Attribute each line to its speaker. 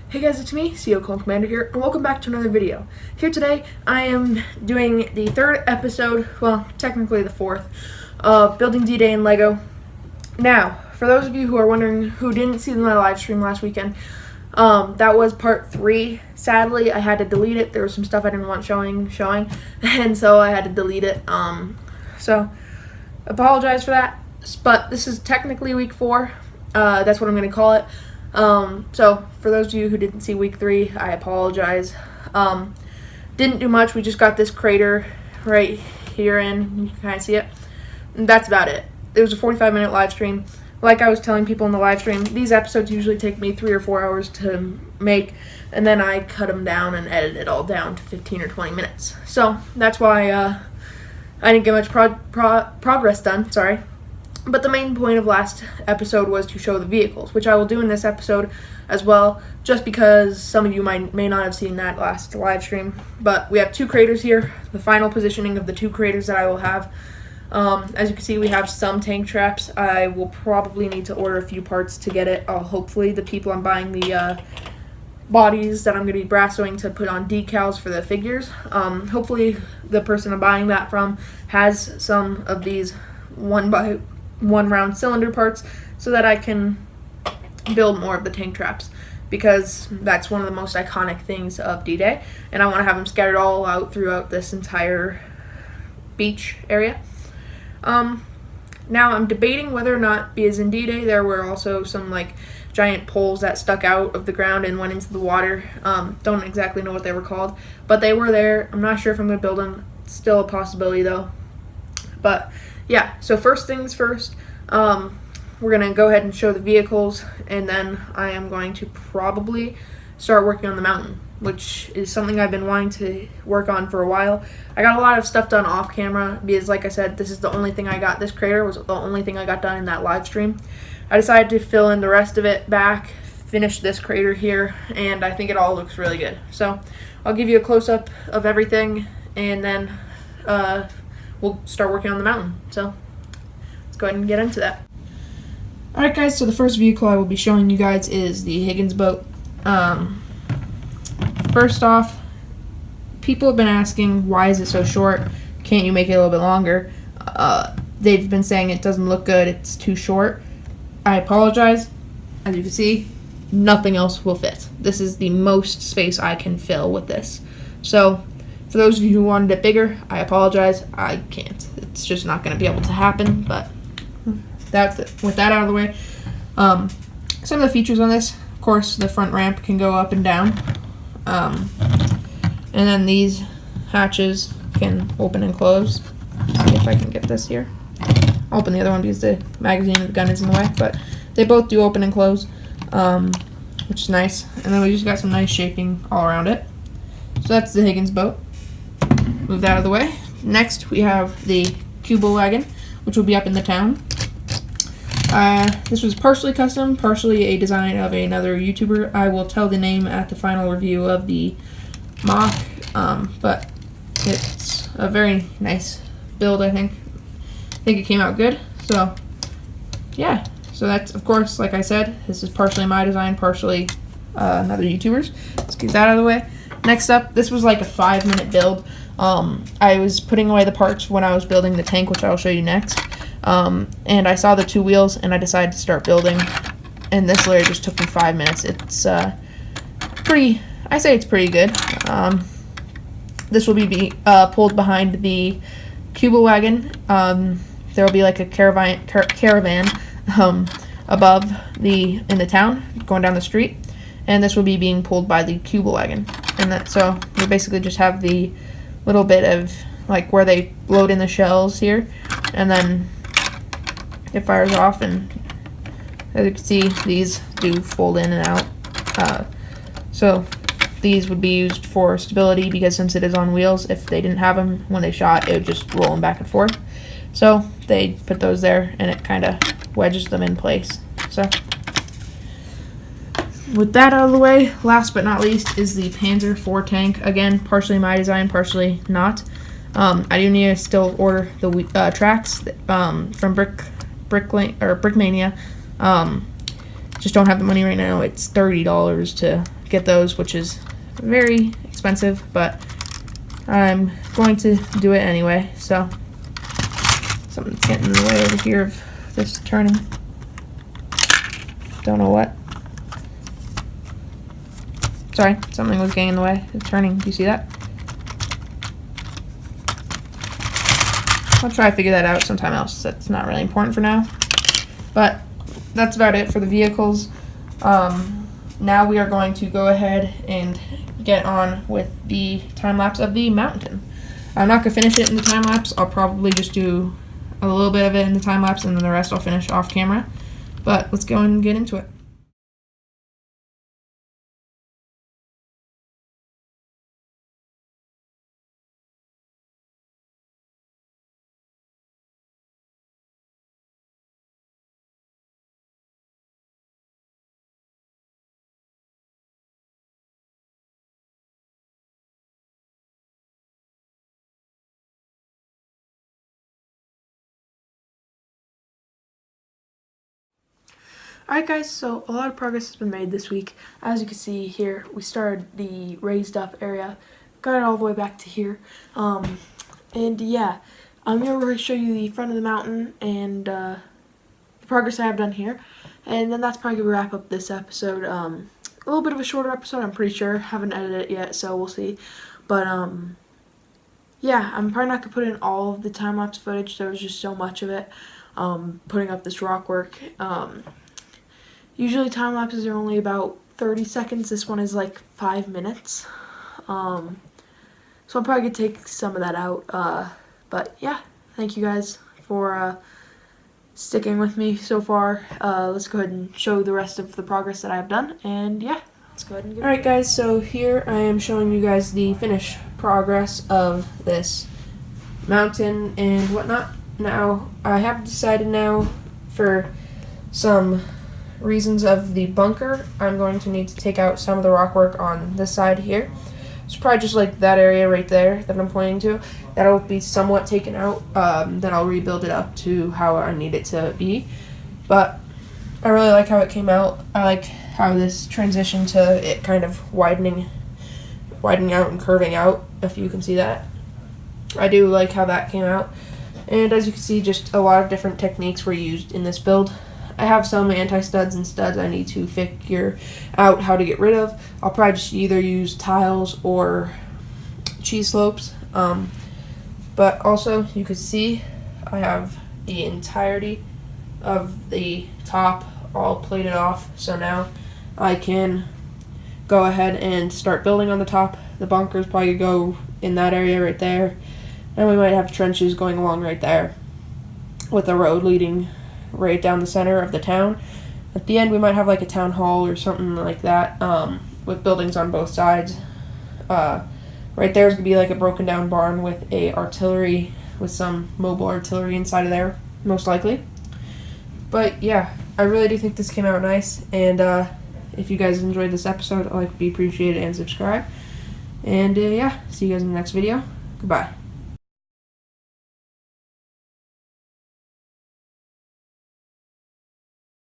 Speaker 1: Hey guys, it's me, CEO Clone Commander here, and welcome back to another video. Here today, I am doing the third episode, well, technically the fourth, of Building D-Day in LEGO. Now, for those of you who are wondering who didn't see my live stream last weekend, that was part 3. Sadly, I had to delete it. There was some stuff I didn't want showing, and so I had to delete it. So, apologize for that, but this is technically week 4. That's what I'm going to call it. So for those of you who didn't see week 3, I apologize. Didn't do much. We just got this crater right here in. You can kind of see it. And that's about it. It was a 45-minute live stream. Like I was telling people in the live stream, these episodes usually take me 3 or 4 hours to make, and then I cut them down and edit it all down to 15 or 20 minutes. So that's why I didn't get much progress done. Sorry. But the main point of last episode was to show the vehicles, which I will do in this episode as well, just because some of you may not have seen that last live stream. But we have 2 craters here, the final positioning of the 2 craters that I will have. As you can see, we have some tank traps. I will probably need to order a few parts to get it. Hopefully the people I'm buying the bodies that I'm going to be brassoing to put on decals for the figures. Hopefully the person I'm buying that from has some of these 1x1 round cylinder parts so that I can build more of the tank traps, because that's one of the most iconic things of D-Day, and I want to have them scattered all out throughout this entire beach area. Now I'm debating whether or not, because in D-Day there were also some like giant poles that stuck out of the ground and went into the water. Don't exactly know what they were called, but they were there. I'm not sure if I'm going to build them. It's still a possibility though. But yeah, so first things first, we're going to go ahead and show the vehicles, and then I am going to probably start working on the mountain, which is something I've been wanting to work on for a while. I got a lot of stuff done off camera, because like I said, this is the only thing I got. This crater was the only thing I got done in that live stream. I decided to fill in the rest of it back, finish this crater here, and I think it all looks really good. So I'll give you a close-up of everything, and then we'll start working on the mountain. So let's go ahead and get into that. Alright guys, so the first vehicle I will be showing you guys is the Higgins boat. First off, people have been asking, why is it so short? Can't you make it a little bit longer? They've been saying it doesn't look good, it's too short. I apologize. As you can see, nothing else will fit. This is the most space I can fill with this. So for those of you who wanted it bigger, I apologize. I can't. It's just not going to be able to happen, but that's it. With that out of the way, some of the features on this, of course, the front ramp can go up and down, and then these hatches can open and close. See if I can get this here. I'll open the other one because the magazine of the gun is in the way, but they both do open and close, which is nice. And then we just got some nice shaping all around it. So that's the Higgins boat. Move that out of the way. Next, we have the Cubo wagon, which will be up in the town. This was partially custom, partially a design of another YouTuber. I will tell the name at the final review of the mock, but it's a very nice build, I think. I think it came out good. So, yeah. So that's, of course, like I said, this is partially my design, partially another YouTuber's. Let's get that out of the way. Next up, this was like a 5-minute build. I was putting away the parts when I was building the tank, which I'll show you next. And I saw the 2 wheels, and I decided to start building. And this literally just took me 5 minutes. It's pretty, I say it's pretty good. This will be pulled behind the Cubo wagon. There will be like a caravan above in the town, going down the street. And this will be being pulled by the Cubo wagon. And so we basically just have the little bit of like where they load in the shells here, and then it fires off, and as you can see, these do fold in and out. So these would be used for stability, because since it is on wheels, if they didn't have them when they shot, it would just roll them back and forth. So they put those there, and it kind of wedges them in place. So with that out of the way, last but not least is the Panzer IV tank. Again, partially my design, partially not. I do need to still order the tracks from Brickmania. Just don't have the money right now. It's $30 to get those, which is very expensive, but I'm going to do it anyway. So something's getting in the way over here of this turning. Don't know what. Sorry, something was getting in the way of turning. Do you see that? I'll try to figure that out sometime else. That's not really important for now. But that's about it for the vehicles. Now we are going to go ahead and get on with the time lapse of the mountain. I'm not going to finish it in the time lapse. I'll probably just do a little bit of it in the time lapse, and then the rest I'll finish off camera. But let's go and get into it. Alright guys, so a lot of progress has been made this week. As you can see here, we started the raised up area, got it all the way back to here. And yeah, I'm going to show you the front of the mountain and the progress I have done here. And then that's probably going to wrap up this episode. A little bit of a shorter episode, I'm pretty sure. Haven't edited it yet, so we'll see. But yeah, I'm probably not going to put in all of the time-lapse footage. There was just so much of it. Putting up this Rockwork. Usually time lapses are only about 30 seconds. This one is like 5 minutes. So I'm probably going to take some of that out. But yeah, thank you guys for sticking with me so far. Let's go ahead and show the rest of the progress that I've done. And yeah, let's go ahead and get it. Alright guys, so here I am showing you guys the finished progress of this mountain and whatnot. Now, I have decided now for some reasons of the bunker, I'm going to need to take out some of the rockwork on this side here. It's probably just like that area right there that I'm pointing to. That'll be somewhat taken out. Then I'll rebuild it up to how I need it to be. But I really like how it came out. I like how this transitioned to it kind of widening out and curving out, if you can see that. I do like how that came out. And as you can see, just a lot of different techniques were used in this build. I have some anti-studs and studs I need to figure out how to get rid of. I'll probably just either use tiles or cheese slopes. But also, you can see I have the entirety of the top all plated off. So now I can go ahead and start building on the top. The bunker's probably go in that area right there. And we might have trenches going along right there with a road leading right down the center of the town. At the end we might have like a town hall or something like that, with buildings on both sides. Right there is going to be like a broken down barn with some mobile artillery inside of there, most likely. But yeah, I really do think this came out nice, and if you guys enjoyed this episode, I'd like to be appreciated and subscribe. And yeah, see you guys in the next video. Goodbye.